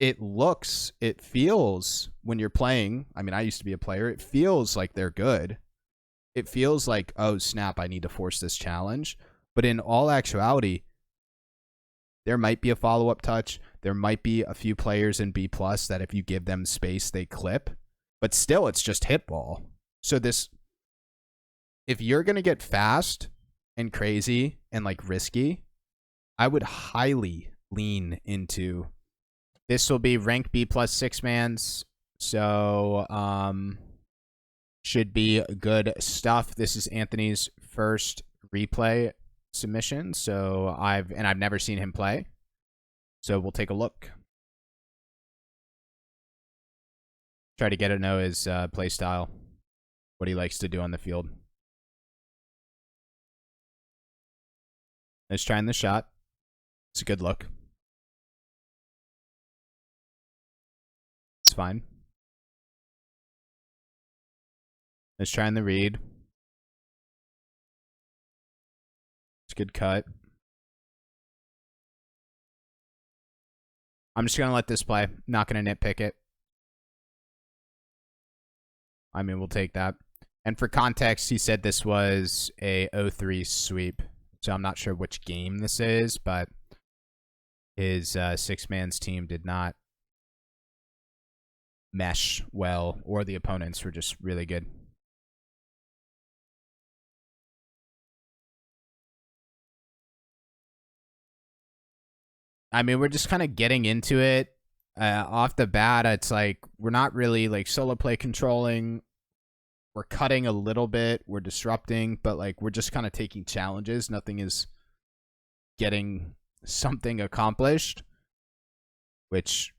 it feels when you're playing. I mean, I used to be a player. It feels like they're good. It feels like, oh snap, I need to force this challenge. But in all actuality, there might be a follow-up touch. There might be a few players in B+ that if you give them space, they clip. But still, it's just hit ball. So if you're going to get fast and crazy and like risky, I would highly lean into, this will be rank B+ 6-mans. So, should be good stuff. This is Anthony's first replay submission, so I've never seen him play, so we'll take a look. Try to get to know his play style, what he likes to do on the field. Let's try in the shot. It's a good look. It's fine. Let's try in the read. It's a good cut. I'm just going to let this play. Not going to nitpick it. I mean, we'll take that. And for context, he said this was a 0-3 sweep. So I'm not sure which game this is, but his 6-man's team did not mesh well, or the opponents were just really good. I mean, we're just kind of getting into it. Off the bat, it's like we're not really like solo play controlling. We're cutting a little bit. We're disrupting, but like we're just kind of taking challenges. Nothing is getting something accomplished, which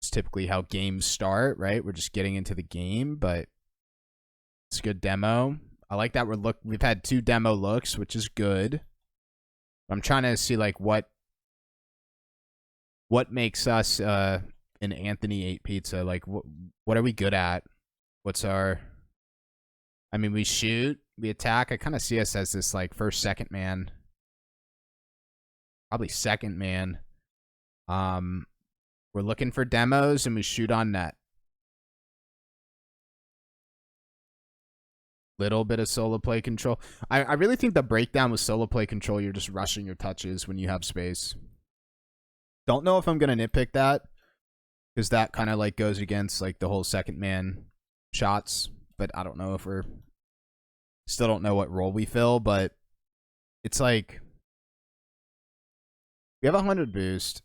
is typically how games start, right? We're just getting into the game, but it's a good demo. I like that we've had 2 demo looks, which is good. I'm trying to see like what makes us an Anthony 8 pizza? Like what are we good at? What's our, I mean, we shoot, we attack. I kind of see us as this like first, second man. Probably second man. We're looking for demos and we shoot on net. Little bit of solo play control. I really think the breakdown with solo play control, you're just rushing your touches when you have space. Don't know if I'm going to nitpick that, because that kind of like goes against like the whole second man shots, but I don't know if still don't know what role we fill, but it's like we have 100 boost.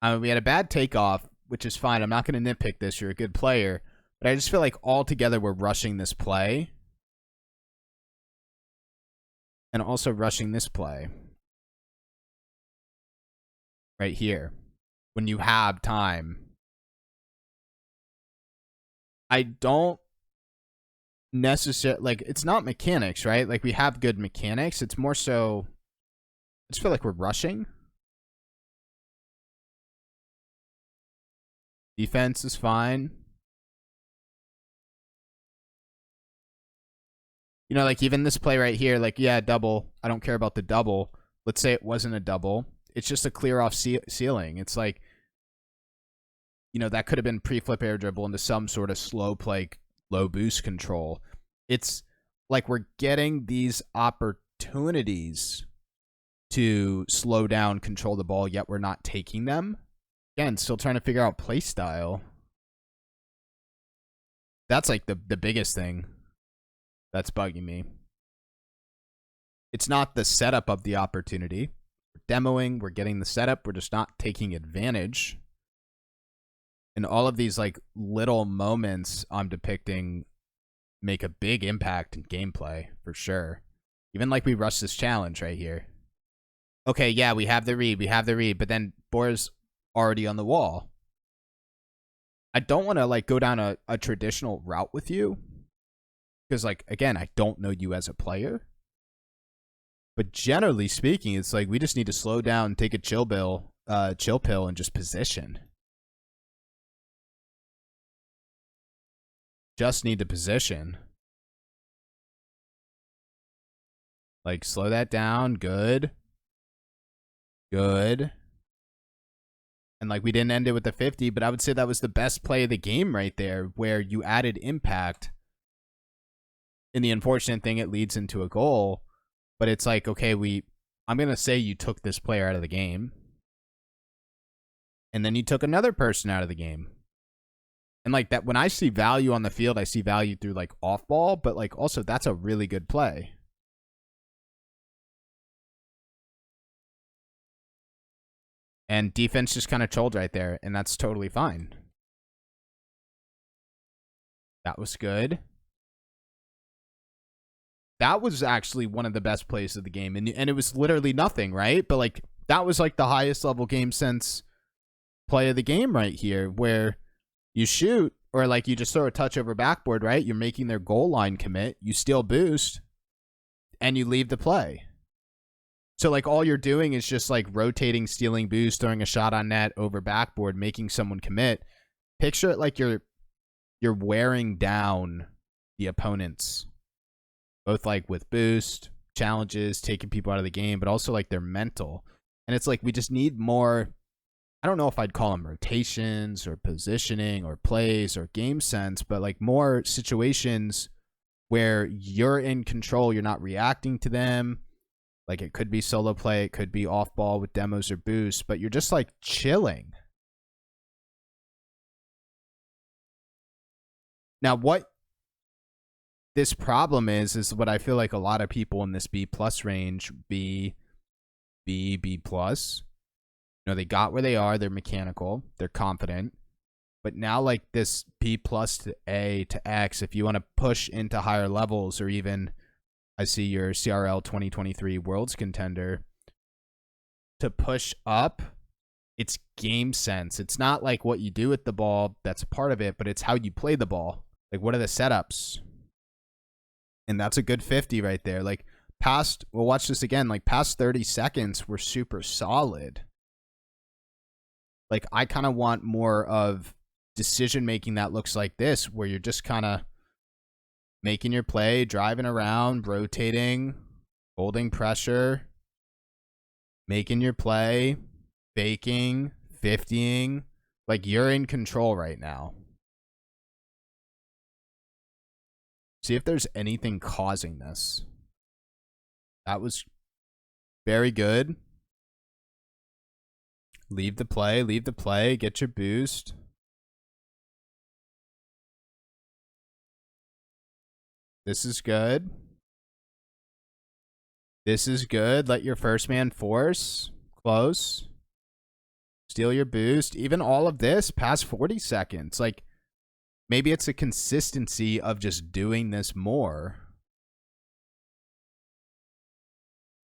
We had a bad takeoff, which is fine. I'm not going to nitpick this. You're a good player, but I just feel like altogether we're rushing this play and also rushing this play right here when you have time. I don't necessarily, like, it's not mechanics, right? Like, we have good mechanics. It's more so, I just feel like we're rushing. Defense is fine. You know, like, even this play right here, like, yeah, double. I don't care about the double. Let's say it wasn't a double. It's just a clear off ceiling. It's like, you know, that could have been pre-flip air dribble into some sort of slow play, low boost control. It's like we're getting these opportunities to slow down, control the ball, yet we're not taking them. Again, still trying to figure out play style. That's like the biggest thing that's bugging me. It's not the setup of the opportunity. We're demoing, we're getting the setup, we're just not taking advantage. And all of these like little moments I'm depicting make a big impact in gameplay, for sure. Even like we rushed this challenge right here. Okay, yeah, we have the read, but then Boar's already on the wall. I don't want to like go down a traditional route with you, because like, again, I don't know you as a player. But generally speaking, it's like we just need to slow down, take a chill pill, and just position. Just need to position. Like, slow that down. Good. Good. And like we didn't end it with the 50, but I would say that was the best play of the game right there, where you added impact. And the unfortunate thing, it leads into a goal. But it's like, okay, I'm going to say you took this player out of the game. And then you took another person out of the game. And like that, when I see value on the field, I see value through like off ball, but like also that's a really good play. And defense just kind of trolled right there, and that's totally fine. That was good. That was actually one of the best plays of the game, and it was literally nothing, right? But like that was like the highest level game sense play of the game right here, where you shoot or like you just throw a touch over backboard, right? You're making their goal line commit, you steal boost, and you leave the play. So like all you're doing is just like rotating, stealing boost, throwing a shot on net over backboard, making someone commit. Picture it like you're wearing down the opponents, both like with boost, challenges, taking people out of the game, but also like their mental. And it's like we just need more, I don't know if I'd call them rotations or positioning or plays or game sense, but like more situations where you're in control, you're not reacting to them. Like it could be solo play, it could be off ball with demos or boosts, but you're just like chilling. Now, what this problem is what I feel like a lot of people in this B+ range, B+, you know, they got where they are, they're mechanical, they're confident, but now like this B+ to A to X, if you want to push into higher levels, or even I see your CRL 2023 Worlds contender, to push up, it's game sense. It's not like what you do with the ball, that's a part of it, but it's how you play the ball. Like, what are the setups? And that's a good 50 right there. Like, we'll watch this again, like past 30 seconds were super solid. Like, I kind of want more of decision making that looks like this, where you're just kind of making your play, driving around, rotating, holding pressure, making your play, faking, 50ing. Like, you're in control right now. See if there's anything causing this. That was very good. Leave the play, get your boost. This is good. This is good. Let your first man force. Close. Steal your boost. Even all of this past 40 seconds. Like, maybe it's a consistency of just doing this more.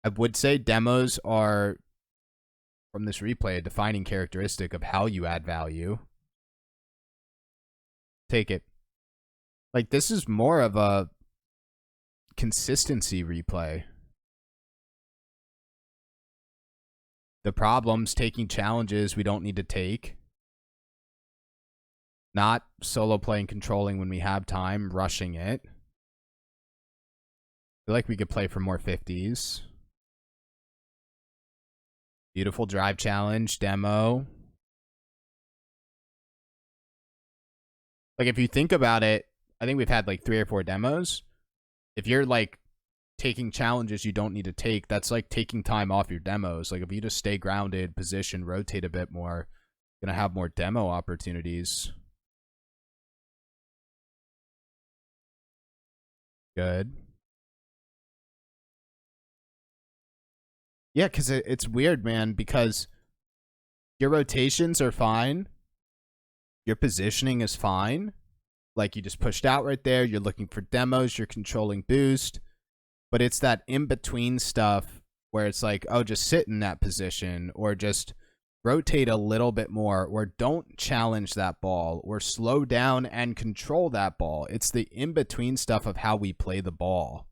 I would say demos are, from this replay, a defining characteristic of how you add value. Take it. Like, this is more of a consistency replay. The problems, taking challenges we don't need to take. Not solo playing, controlling when we have time, rushing it. I feel like we could play for more 50s. Beautiful drive challenge, demo. Like, if you think about it, I think we've had like 3 or 4 demos. If you're like taking challenges you don't need to take, that's like taking time off your demos. Like, if you just stay grounded, position, rotate a bit more, you're gonna have more demo opportunities. Good. Yeah, because it's weird, man, because your rotations are fine. Your positioning is fine. Like, you just pushed out right there. You're looking for demos. You're controlling boost. But it's that in-between stuff where it's like, oh, just sit in that position, or just rotate a little bit more, or don't challenge that ball, or slow down and control that ball. It's the in-between stuff of how we play the ball.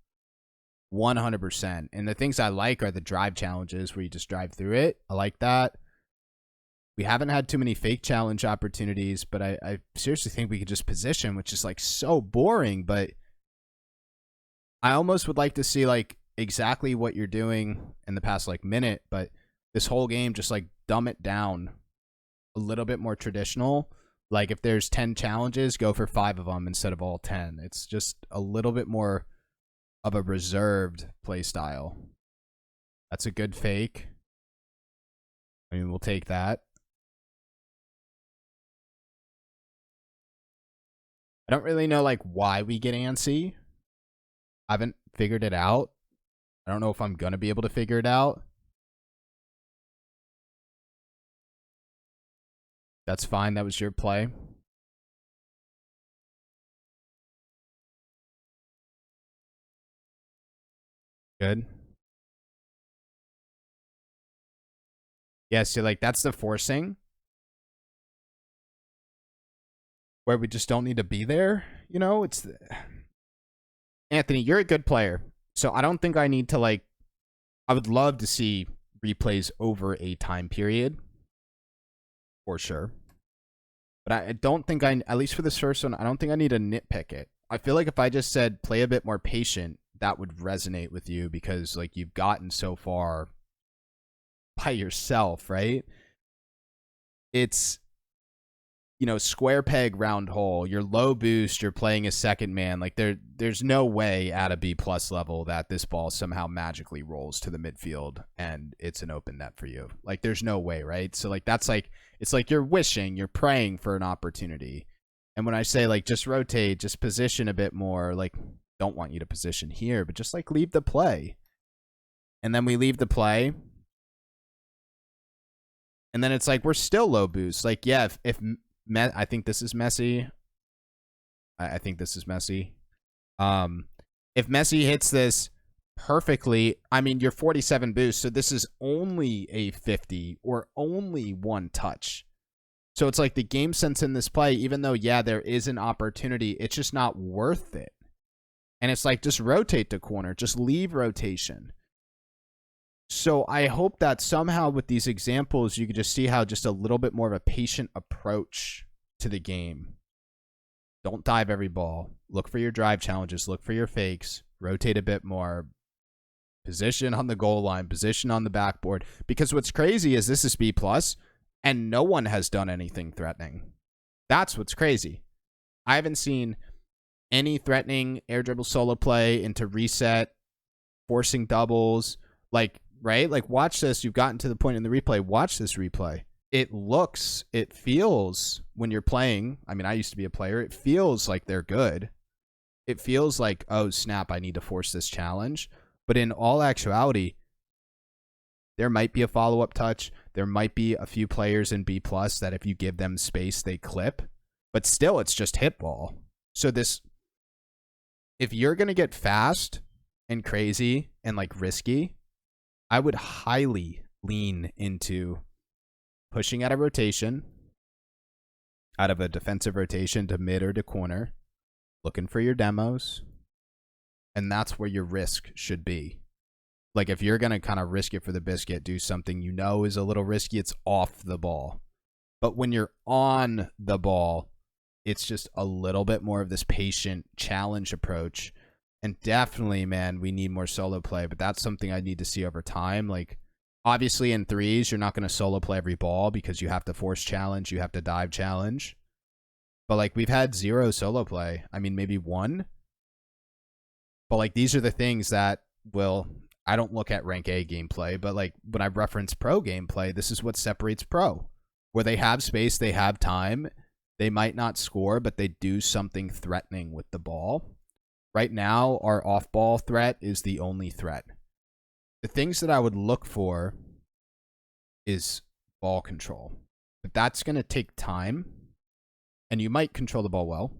100%. And the things I like are the drive challenges where you just drive through it. I like that. We haven't had too many fake challenge opportunities, but I seriously think we could just position, which is like so boring. But I almost would like to see like exactly what you're doing in the past like minute, but this whole game, just like dumb it down. a little bit more traditional. Like if there's 10 challenges, go for 5 of them instead of all 10. It's just a little bit more of a reserved play style. That's a good fake. I mean, we'll take that. I don't really know like why we get antsy. I haven't figured it out. I don't know if I'm going to be able to figure it out. That's fine. That was your play. Good. Yeah, so like that's the forcing. Where we just don't need to be there. You know, it's... Anthony, you're a good player. So I don't think I need to like... I would love to see replays over a time period. For sure. But I don't think I... At least for this first one, I don't think I need to nitpick it. I feel like if I just said play a bit more patient, that would resonate with you because like you've gotten so far by yourself, right? It's, you know, square peg round hole. You're low boost, you're playing a second man. Like there's no way at a B+ level that this ball somehow magically rolls to the midfield and it's an open net for you. Like there's no way, right? So like that's like, it's like you're wishing, you're praying for an opportunity. And when I say like just rotate, just position a bit more, like don't want you to position here, but just like leave the play. And then we leave the play. And then it's like we're still low boost. Like, yeah, if I think this is messy. I think this is messy. If Messi hits this perfectly, I mean, you're 47 boost, so this is only a 50 or only one touch. So it's like the game sense in this play, even though, yeah, there is an opportunity, it's just not worth it. And it's like, just rotate the corner. Just leave rotation. So I hope that somehow with these examples, you could just see how just a little bit more of a patient approach to the game. Don't dive every ball. Look for your drive challenges. Look for your fakes. Rotate a bit more. Position on the goal line. Position on the backboard. Because what's crazy is this is B+, and no one has done anything threatening. That's what's crazy. I haven't seen any threatening air dribble solo play into reset, forcing doubles, like, right? Like, watch this. You've gotten to the point in the replay. Watch this replay. It looks, it feels, when you're playing, I mean, I used to be a player, it feels like they're good. It feels like, oh, snap, I need to force this challenge. But in all actuality, there might be a follow-up touch. There might be a few players in B+ that if you give them space, they clip. But still, it's just hit ball. So this, if you're going to get fast and crazy and like risky, I would highly lean into pushing out of rotation, out of a defensive rotation to mid or to corner, looking for your demos, and that's where your risk should be. Like if you're going to kind of risk it for the biscuit, do something you know is a little risky, it's off the ball. But when you're on the ball, it's just a little bit more of this patient challenge approach. And definitely, man, we need more solo play, but that's something I need to see over time. Like, obviously in threes, you're not going to solo play every ball because you have to force challenge, you have to dive challenge. But like, we've had 0 solo play. I mean, maybe 1. But like, these are the things that will, I don't look at rank A gameplay, but like when I reference pro gameplay, this is what separates pro. Where they have space, they have time, they might not score, but they do something threatening with the ball. Right now, our off-ball threat is the only threat. The things that I would look for is ball control. But that's going to take time, and you might control the ball well.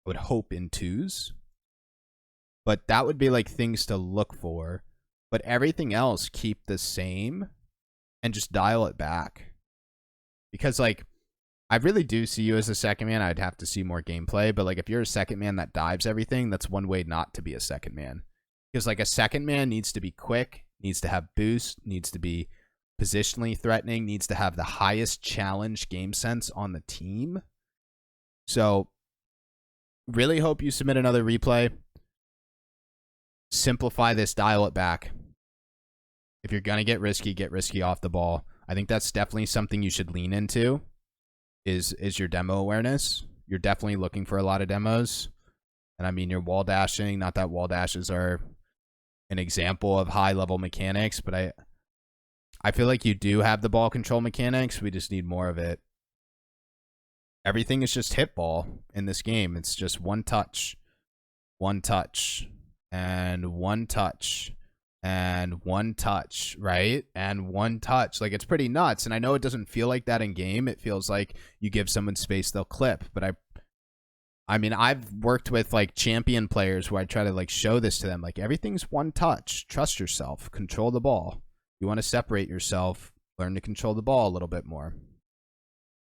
I would hope in 2s. But that would be like things to look for. But everything else, keep the same and just dial it back. Because like, I really do see you as a second man. I'd have to see more gameplay. But like, if you're a second man that dives everything, that's one way not to be a second man. Because like a second man needs to be quick, needs to have boost, needs to be positionally threatening, needs to have the highest challenge game sense on the team. So really hope you submit another replay. Simplify this, dial it back. If you're going to get risky off the ball. I think that's definitely something you should lean into is your demo awareness. You're definitely looking for a lot of demos. And I mean, you're wall dashing. Not that wall dashes are an example of high level mechanics, but I feel like you do have the ball control mechanics. We just need more of it. Everything is just hit ball in this game. It's just one touch, and one touch, and one touch, right? And one touch. Like, it's pretty nuts. And I know it doesn't feel like that in game. It feels like you give someone space, they'll clip. But I mean, I've worked with like champion players where I try to like show this to them. Like, everything's one touch. Trust yourself. Control the ball. You want to separate yourself. Learn to control the ball a little bit more.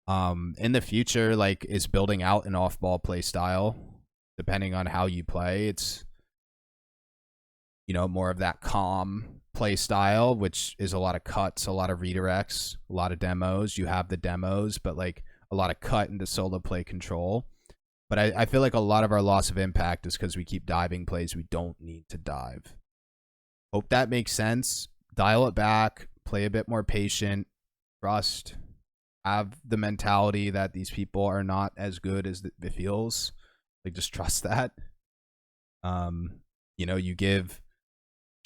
In the future, like, is building out an off-ball play style. Depending on how you play, it's, you know, more of that calm play style, which is a lot of cuts, a lot of redirects, a lot of demos. You have the demos, but like a lot of cut into solo play control. But I feel like a lot of our loss of impact is because we keep diving plays we don't need to dive. Hope that makes sense. Dial it back, play a bit more patient, trust, have the mentality that these people are not as good as it feels. Like, just trust that. You know, you give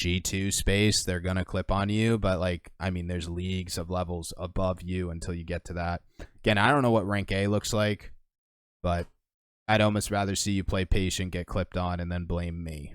G2 space, they're gonna clip on you, but like, I mean, there's leagues of levels above you until you get to that. Again, I don't know what rank A looks like, but I'd almost rather see you play patient, get clipped on, and then blame me.